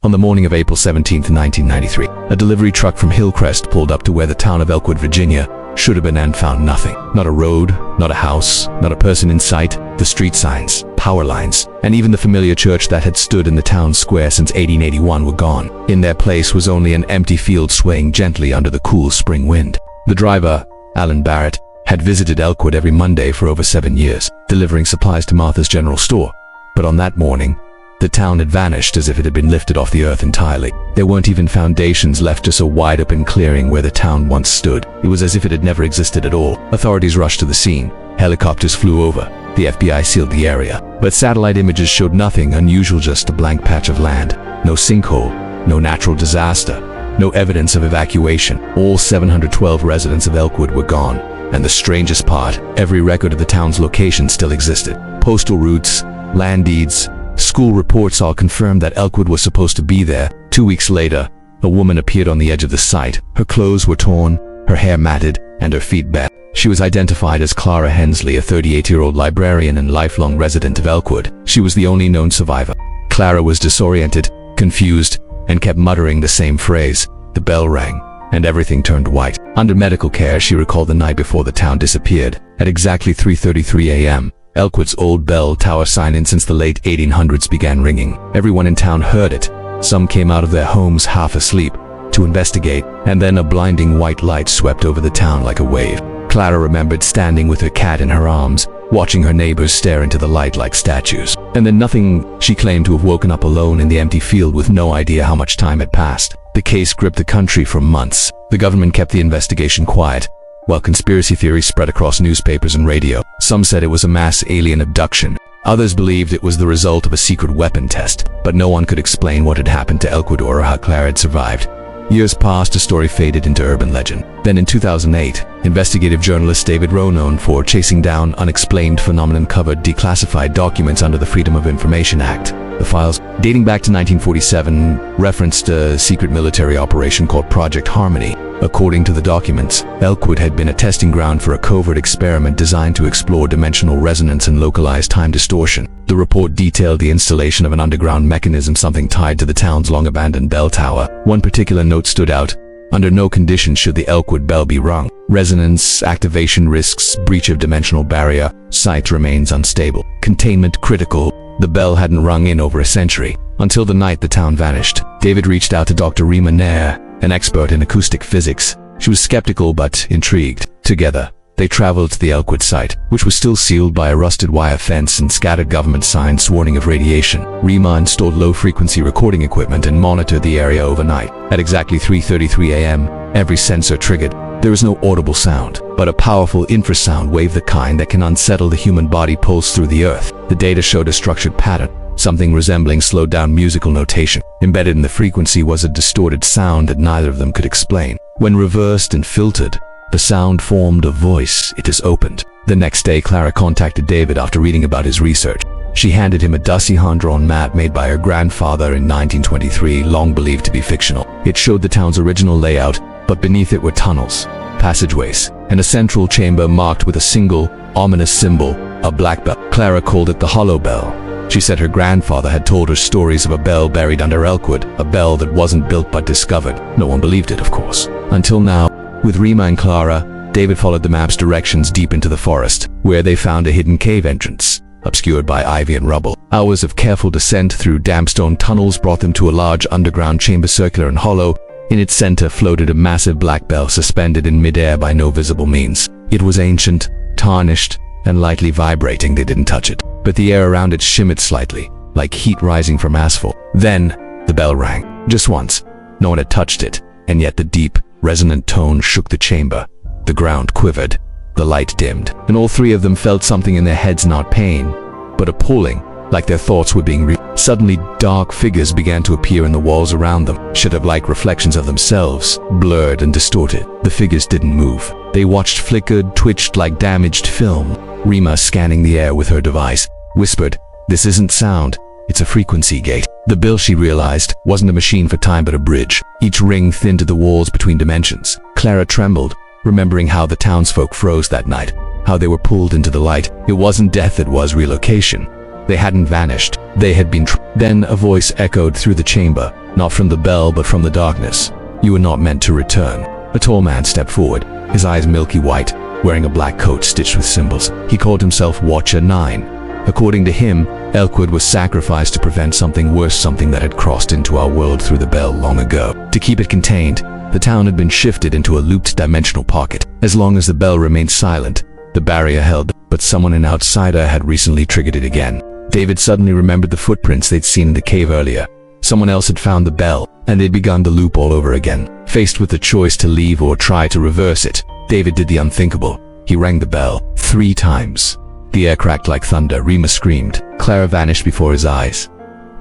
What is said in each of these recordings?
On the morning of April 17, 1993, a delivery truck from Hillcrest pulled up to where the town of Elkwood, Virginia, should have been and found nothing. Not a road, not a house, not a person in sight. The street signs, power lines, and even the familiar church that had stood in the town square since 1881 were gone. In their place was only an empty field swaying gently under the cool spring wind. The driver, Alan Barrett, had visited Elkwood every Monday for over 7 years, delivering supplies to Martha's General Store. But on that morning, the town had vanished as if it had been lifted off the earth entirely. There weren't even foundations left, just a wide-open clearing where the town once stood. It was as if it had never existed at all. Authorities rushed to the scene. Helicopters flew over. The FBI sealed the area. But satellite images showed nothing unusual, just a blank patch of land. No sinkhole, no natural disaster, no evidence of evacuation. All 712 residents of Elkwood were gone. And the strangest part, every record of the town's location still existed. Postal routes, land deeds, school reports all confirmed that Elkwood was supposed to be there. 2 weeks later, a woman appeared on the edge of the site. Her clothes were torn, her hair matted, and her feet bare. She was identified as Clara Hensley, a 38-year-old librarian and lifelong resident of Elkwood. She was the only known survivor. Clara was disoriented, confused, and kept muttering the same phrase. The bell rang, and everything turned white. Under medical care, she recalled the night before the town disappeared. At exactly 3:33 a.m., Elkwood's old bell tower sign-in since the late 1800s began ringing. Everyone in town heard it. Some came out of their homes half asleep to investigate, and then a blinding white light swept over the town like a wave. Clara remembered standing with her cat in her arms, watching her neighbors stare into the light like statues. And then nothing. She claimed to have woken up alone in the empty field with no idea how much time had passed. The case gripped the country for months. The government kept the investigation quiet, while conspiracy theories spread across newspapers and radio. Some said it was a mass alien abduction. Others believed it was the result of a secret weapon test, but no one could explain what had happened to Elkwood or how Clara had survived. Years passed, the story faded into urban legend. Then in 2008, investigative journalist David Rowe, known for chasing down unexplained phenomenon, covered declassified documents under the Freedom of Information Act. The files, dating back to 1947, referenced a secret military operation called Project Harmony. According to the documents, Elkwood had been a testing ground for a covert experiment designed to explore dimensional resonance and localized time distortion. The report detailed the installation of an underground mechanism, something tied to the town's long-abandoned bell tower. One particular note stood out. Under no conditions should the Elkwood bell be rung. Resonance, activation risks, breach of dimensional barrier, site remains unstable. Containment critical. The bell hadn't rung in over a century. Until the night the town vanished. David reached out to Dr. Rima Nair, an expert in acoustic physics. She was skeptical but intrigued. Together, they traveled to the Elkwood site, which was still sealed by a rusted wire fence and scattered government signs warning of radiation. Rima installed low-frequency recording equipment and monitored the area overnight. At exactly 3:33 a.m., every sensor triggered. There was no audible sound, but a powerful infrasound wave, the kind that can unsettle the human body, pulsed through the earth. The data showed a structured pattern, something resembling slowed-down musical notation. Embedded in the frequency was a distorted sound that neither of them could explain. When reversed and filtered, the sound formed a voice. It is opened. The next day, Clara contacted David after reading about his research. She handed him a dusty hand-drawn map made by her grandfather in 1923, long believed to be fictional. It showed the town's original layout, but beneath it were tunnels, passageways, and a central chamber marked with a single, ominous symbol, a black bell. Clara called it the Hollow Bell. She said her grandfather had told her stories of a bell buried under Elkwood, a bell that wasn't built but discovered. No one believed it, of course. Until now. With Rima and Clara, David followed the map's directions deep into the forest, where they found a hidden cave entrance, obscured by ivy and rubble. Hours of careful descent through damp stone tunnels brought them to a large underground chamber, circular and hollow. In its center floated a massive black bell suspended in midair by no visible means. It was ancient, tarnished, and lightly vibrating. They didn't touch it, but the air around it shimmered slightly, like heat rising from asphalt. Then, the bell rang. Just once. No one had touched it, and yet the deep, resonant tone shook the chamber. The ground quivered, the light dimmed, and all three of them felt something in their heads, not pain, but a pulling, like their thoughts were being Suddenly, dark figures began to appear in the walls around them, shadow-like reflections of themselves, blurred and distorted. The figures didn't move. They watched, flickered, twitched like damaged film. Rima, scanning the air with her device, whispered, "This isn't sound, it's a frequency gate." The bell, she realized, wasn't a machine for time but a bridge. Each ring thinned the walls between dimensions. Clara trembled, remembering how the townsfolk froze that night, how they were pulled into the light. It wasn't death, it was relocation. They hadn't vanished. They had been Then a voice echoed through the chamber. Not from the bell, but from the darkness. You were not meant to return. A tall man stepped forward, his eyes milky white, wearing a black coat stitched with symbols. He called himself Watcher 9. According to him, Elkwood was sacrificed to prevent something worse, something that had crossed into our world through the bell long ago. To keep it contained, the town had been shifted into a looped dimensional pocket. As long as the bell remained silent, the barrier held, but someone, an outsider, had recently triggered it again. David suddenly remembered the footprints they'd seen in the cave earlier. Someone else had found the bell, and they'd begun the loop all over again. Faced with the choice to leave or try to reverse it, David did the unthinkable. He rang the bell 3 times. The air cracked like thunder. Rima screamed. Clara vanished before his eyes.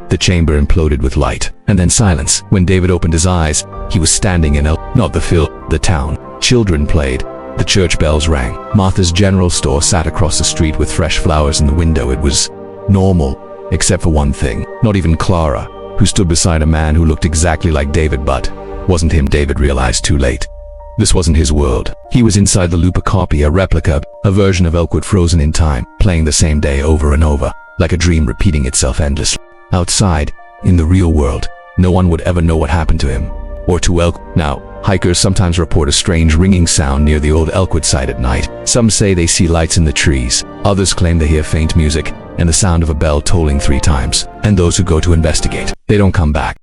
The chamber imploded with light, and then silence. When David opened his eyes, he was standing in not the town. Children played. The church bells rang. Martha's general store sat across the street with fresh flowers in the window. It was normal, except for one thing. Not even Clara, who stood beside a man who looked exactly like David, but wasn't him. David realized too late. This wasn't his world. He was inside the loop, a copy, a replica, a version of Elkwood frozen in time, playing the same day over and over, like a dream repeating itself endlessly. Outside, in the real world, no one would ever know what happened to him, or to Elkwood. Now, hikers sometimes report a strange ringing sound near the old Elkwood site at night. Some say they see lights in the trees. Others claim they hear faint music and the sound of a bell tolling 3 times. And those who go to investigate, they don't come back.